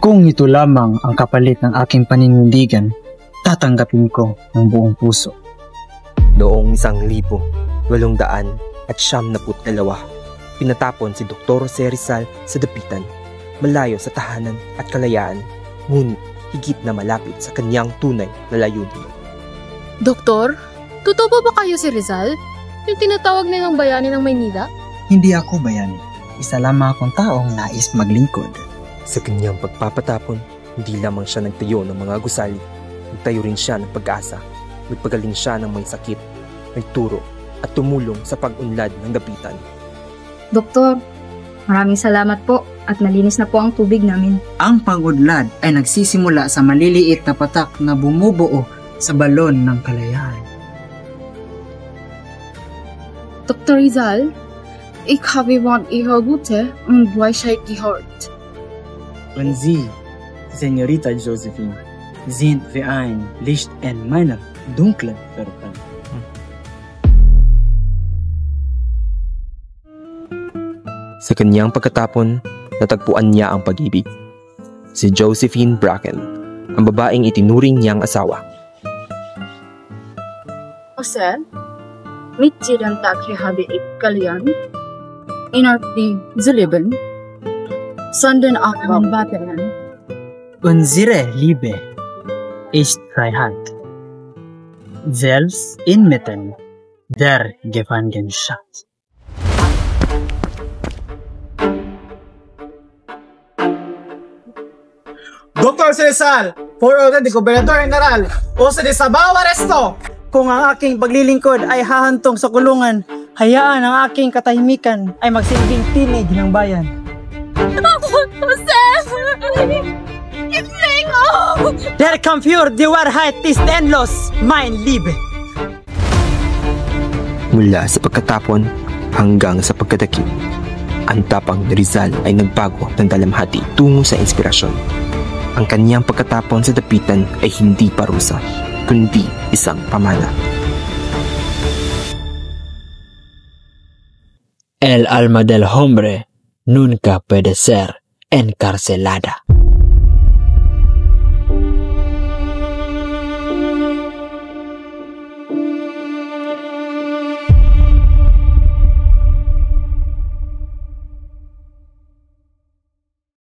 Kung ito lamang ang kapalit ng aking paninindigan, tatanggapin ko ng buong puso. Noong 1872, pinatapon si Dr. Jose Rizal sa Dapitan, malayo sa tahanan at kalayaan, ngunit higit na malapit sa kanyang tunay na layunin. Doktor, totoo ba kayo si Rizal? Yung tinatawag nilang bayani ng Maynila? Hindi ako bayani. Isa lamang akong taong nais maglingkod. Sa kanyang pagpapatapon, hindi lamang siya nagtayo ng mga gusali, nagtayo rin siya ng pag-asa, nagpagaling siya ng may sakit, nagturo at tumulong sa pag-unlad ng Dapitan. Doktor, maraming salamat po at malinis na po ang tubig namin. Ang pag-unlad ay nagsisimula sa maliliit na patak na bumubuo sa balon ng kalayaan. Dr. Rizal, ik habe want ihre gute und Weisheit gehört. Und Sie, Señorita Josephine, sind wie ein Licht in meiner dunklen Welt. Sa kanyang pagkatapon, natagpuan niya ang pag-ibig. Si Josephine Bracken, ang babaeng itinuring niyang asawa. Jose, mit Ihrem Tag habe ich gelernt, innerhalb des Lebens, sondern auch beim Weiteren. Unsere Liebe ist Freiheit, selbst inmitten der Gefangenschaft. Dr. Rizal, for order de Gobernador General, o sa Desabaw Aresto! Kung ang aking paglilingkod ay hahantong sa kulungan, hayaan ang aking katahimikan ay magsilbing tinig ng bayan. Jose! Gibling ako! Der Kampfür, die Wahrheit ist endlos, mein Liebe! Mula sa pagkatapon hanggang sa pagkadakip, ang tapang ni Rizal ay nagbago ng dalamhati tungo sa inspirasyon. Ang kanyang pagkatapon sa Dapitan ay hindi parusa, kundi isang pamana. El alma del hombre nunca puede ser encarcelada.